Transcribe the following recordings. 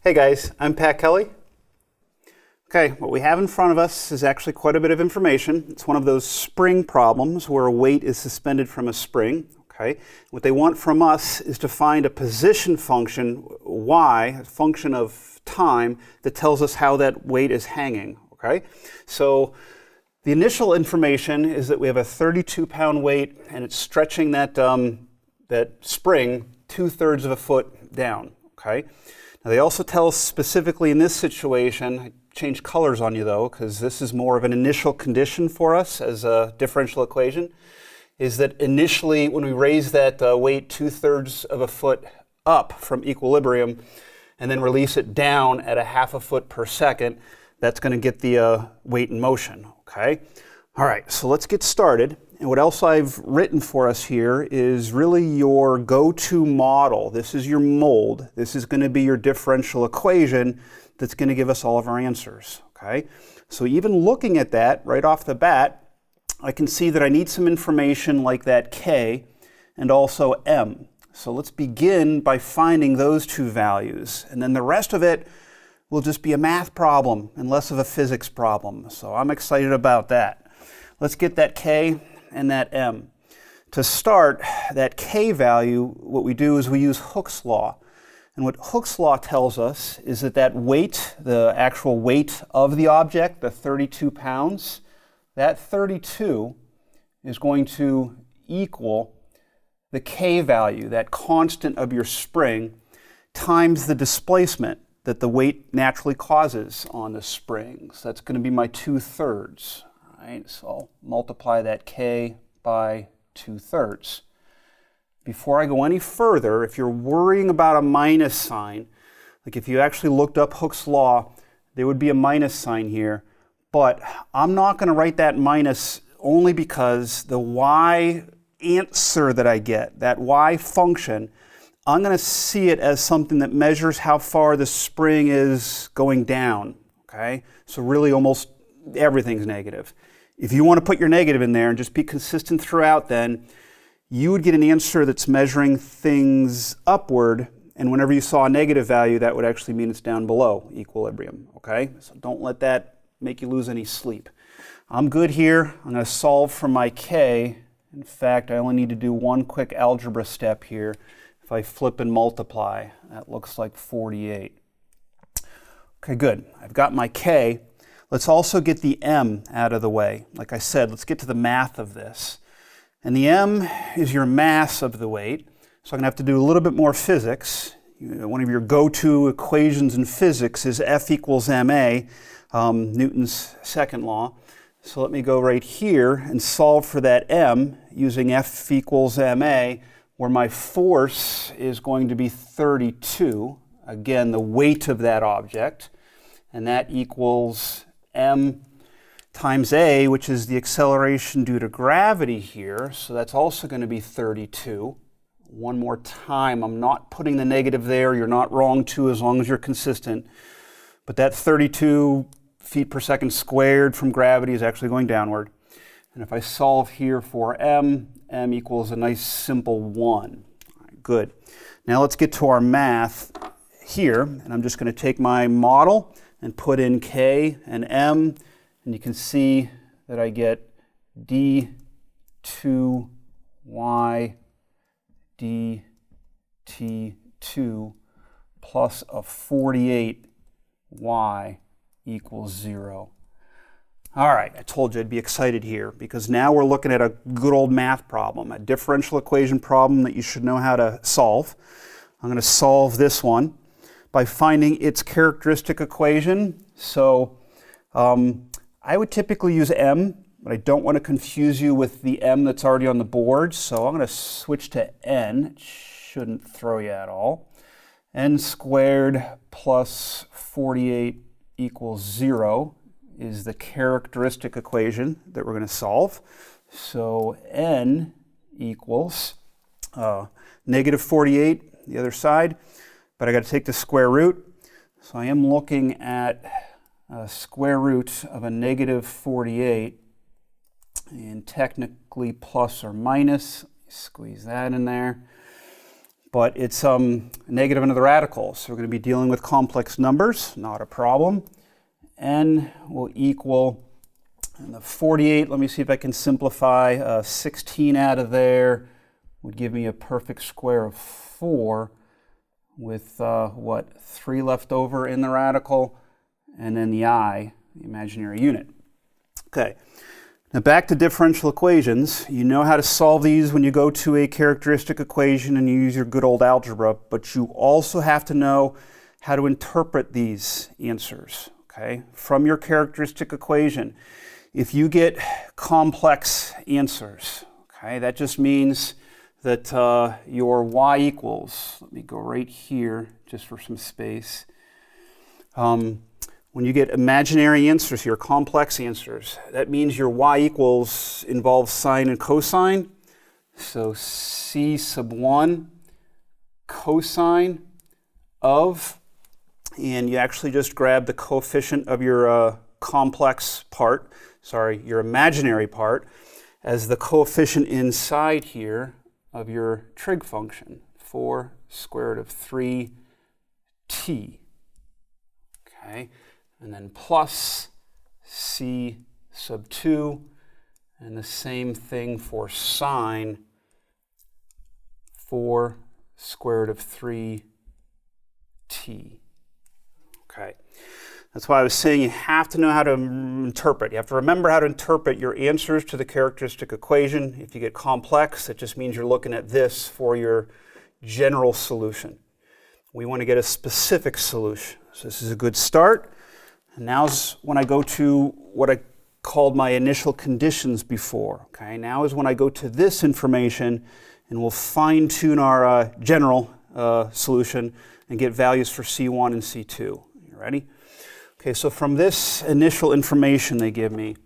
Hey guys, I'm Pat Kelly. Okay, what we have in front of us is actually quite a bit of information. It's one of those spring problems where a weight is suspended from a spring. Okay, what they want from us is to find a position function, y, a function of time, that tells us how that weight is hanging. Okay, so the initial information is that we have a 32-pound weight and it's stretching that spring 2/3 of a foot down. Okay. Now they also tell us specifically in this situation, I changed colors on you though, because this is more of an initial condition for us as a differential equation, is that initially when we raise that weight 2/3 of a foot up from equilibrium and then release it down at 1/2 foot per second, that's going to get the weight in motion. Okay. All right, so let's get started. And what else I've written for us here is really your go-to model. This is your mold. This is going to be your differential equation that's going to give us all of our answers. Okay? So even looking at that right off the bat, I can see that I need some information like that K and also M. So let's begin by finding those two values. And then the rest of it will just be a math problem and less of a physics problem. So I'm excited about that. Let's get that K and that M. To start, that K value, what we do is we use Hooke's law. And what Hooke's law tells us is that that weight, the actual weight of the object, the 32 pounds, that 32 is going to equal the K value, that constant of your spring, times the displacement that the weight naturally causes on the spring. So that's going to be my 2/3. Right, so I'll multiply that K by 2/3. Before I go any further, if you're worrying about a minus sign, like if you actually looked up Hooke's law, there would be a minus sign here, but I'm not going to write that minus only because the y answer that I get, that y function, I'm going to see it as something that measures how far the spring is going down. Okay, so really almost everything's negative. If you want to put your negative in there and just be consistent throughout, then you would get an answer that's measuring things upward, and whenever you saw a negative value, that would actually mean it's down below equilibrium, okay? So don't let that make you lose any sleep. I'm good here. I'm going to solve for my K. In fact, I only need to do one quick algebra step here. If I flip and multiply, that looks like 48. Okay, good. I've got my K. Let's also get the M out of the way. Like I said, let's get to the math of this. And the M is your mass of the weight. So I'm going to have to do a little bit more physics. One of your go-to equations in physics is F equals ma, Newton's second law. So let me go right here and solve for that M using F equals ma, where my force is going to be 32. Again, the weight of that object. And that equals m times a, which is the acceleration due to gravity here. So that's also going to be 32. One more time, I'm not putting the negative there. You're not wrong too, as long as you're consistent. But that 32 feet per second squared from gravity is actually going downward. And if I solve here for m equals a nice simple 1. All right, good. Now let's get to our math here. And I'm just going to take my model and put in K and M, and you can see that I get d2y dt2 plus a 48y equals 0. All right, I told you I'd be excited here because now we're looking at a good old math problem, a differential equation problem that you should know how to solve. I'm going to solve this one by finding its characteristic equation. So I would typically use m, but I don't want to confuse you with the m that's already on the board. So I'm going to switch to n. It shouldn't throw you at all. N squared plus 48 equals 0 is the characteristic equation that we're going to solve. So n equals negative 48, the other side, but I got to take the square root. So I am looking at a square root of a negative 48, and technically plus or minus. Squeeze that in there. but it's negative into the radical. So we're going to be dealing with complex numbers, not a problem. N will equal, and the 48, let me see if I can simplify, 16 out of there would give me a perfect square of 4 with, 3 left over in the radical, and then the I, the imaginary unit. Okay, now back to differential equations. You know how to solve these when you go to a characteristic equation and you use your good old algebra, but you also have to know how to interpret these answers, okay, from your characteristic equation. If you get complex answers, okay, that just means that your y equals, let me go right here just for some space. When you get imaginary answers here, complex answers, that means your y equals involves sine and cosine. So c sub 1 cosine of, and you actually just grab the coefficient of your complex part, your imaginary part, as the coefficient inside here of your trig function, 4 square root of 3t. Okay, and then plus c sub 2, and the same thing for sine, 4 square root of 3t. Okay, that's why I was saying you have to know how to interpret. You have to remember how to interpret your answers to the characteristic equation. If you get complex, it just means you're looking at this for your general solution. We want to get a specific solution. So this is a good start. And now's when I go to what I called my initial conditions before. Okay, now is when I go to this information and we'll fine-tune our general solution and get values for C1 and C2. You ready? Okay, so from this initial information they give me,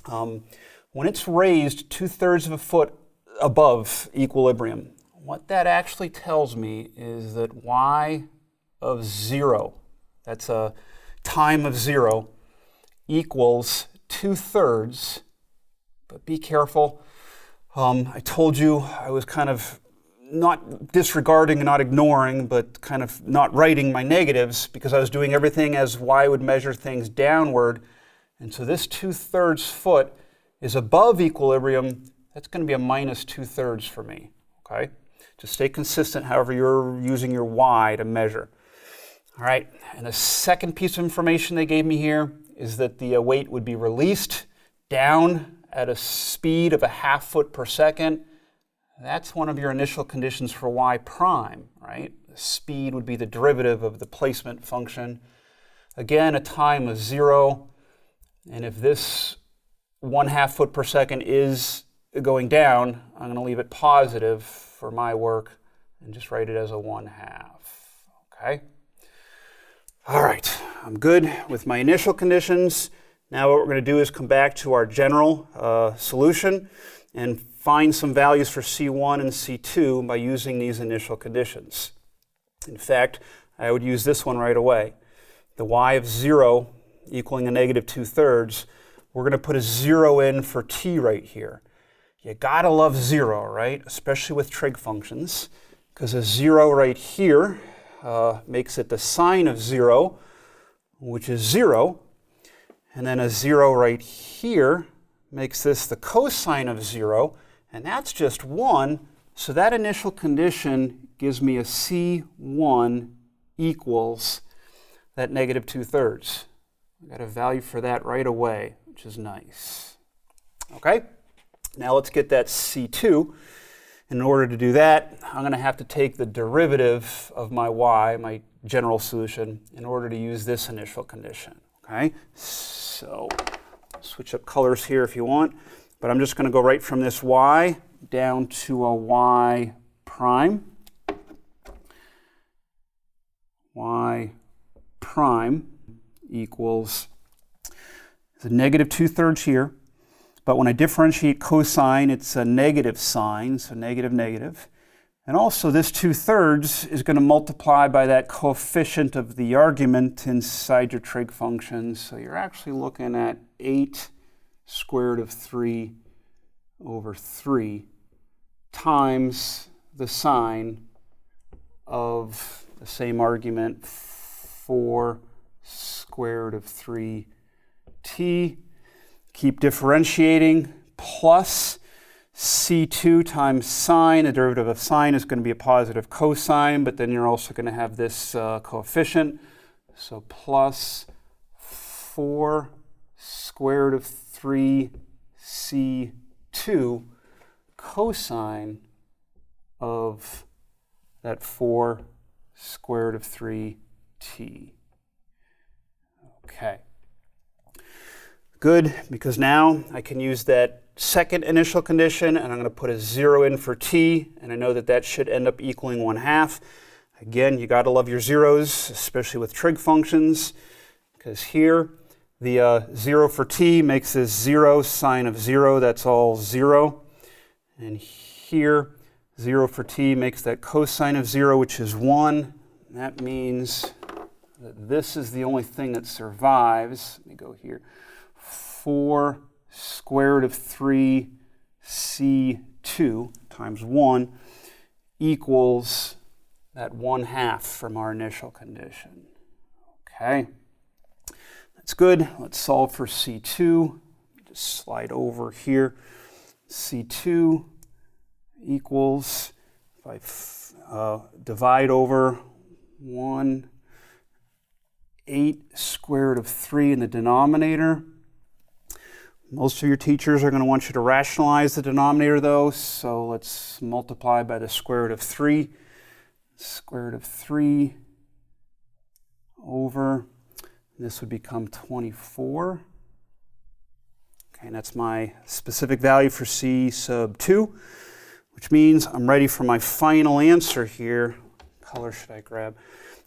when it's raised 2/3 of a foot above equilibrium, what that actually tells me is that y of 0, that's a time of 0, equals 2/3, but be careful. I told you I was kind of not disregarding and not ignoring, but kind of not writing my negatives because I was doing everything as y would measure things downward. And so this 2/3 foot is above equilibrium. That's going to be a minus 2/3 for me, okay? Just stay consistent however you're using your y to measure. All right, and the second piece of information they gave me here is that the weight would be released down at a speed of a 1/2 foot per second. That's one of your initial conditions for y prime, right? The speed would be the derivative of the placement function. Again, a time of 0, and if this 1/2 foot per second is going down, I'm going to leave it positive for my work and just write it as a 1/2, okay? All right, I'm good with my initial conditions. Now what we're going to do is come back to our general solution and find some values for C1 and C2 by using these initial conditions. In fact, I would use this one right away. The y of 0 equaling a negative 2/3, we're going to put a 0 in for t right here. You gotta love 0, right? Especially with trig functions, because a 0 right here makes it the sine of 0, which is 0, and then a 0 right here makes this the cosine of 0, and that's just 1, so that initial condition gives me a C1 equals that negative 2/3. I got a value for that right away, which is nice. Okay, now let's get that C2. In order to do that, I'm going to have to take the derivative of my y, my general solution, in order to use this initial condition. Okay, so switch up colors here if you want, but I'm just going to go right from this y down to a y prime. Y prime equals the negative 2/3 here. But when I differentiate cosine, it's a negative sign, so negative, negative. And also this 2/3 is going to multiply by that coefficient of the argument inside your trig function. So you're actually looking at 8 square root of 3 over 3 times the sine of the same argument, 4 square root of 3t. Keep differentiating, plus c2 times sine. The derivative of sine is going to be a positive cosine, but then you're also going to have this coefficient. So plus 4 square root of 3c2 cosine of that 4 square root of 3t. Okay. Good, because now I can use that second initial condition, and I'm going to put a 0 in for t, and I know that that should end up equaling 1/2. Again, you got to love your zeros, especially with trig functions, because here the 0 for t makes this 0, sine of 0, that's all 0. And here, 0 for t makes that cosine of 0, which is 1. That means that this is the only thing that survives. Let me go here. 4 square root of 3c2 times 1 equals that 1/2 from our initial condition. Okay, that's good. Let's solve for c2. Just slide over here. c2 equals, if I divide over 8 square root of 3 in the denominator. Most of your teachers are going to want you to rationalize the denominator though, so let's multiply by the square root of 3. Square root of 3 over, this would become 24. Okay, and that's my specific value for c sub 2, which means I'm ready for my final answer here. What color should I grab?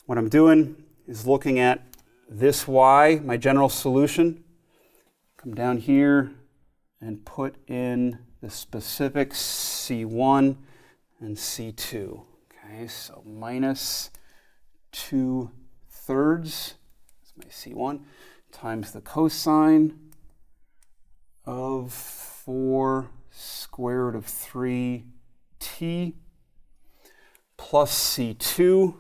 What I'm doing is looking at this y, my general solution. Come down here and put in the specific c1 and c2. Okay, so minus 2/3, that's my c1, times the cosine of 4 square root of 3t plus c2,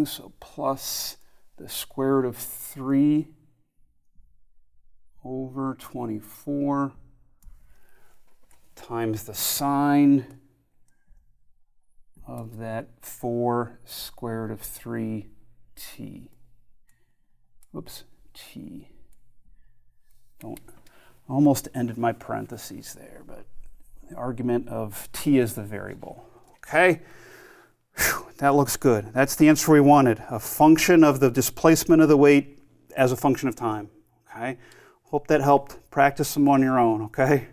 so plus the square root of 3 over 24 times the sine of that 4 square root of 3t. Oops, t. Almost ended my parentheses there, but the argument of t is the variable. Okay, whew, that looks good. That's the answer we wanted, a function of the displacement of the weight as a function of time. Okay. Hope that helped. Practice them on your own, okay?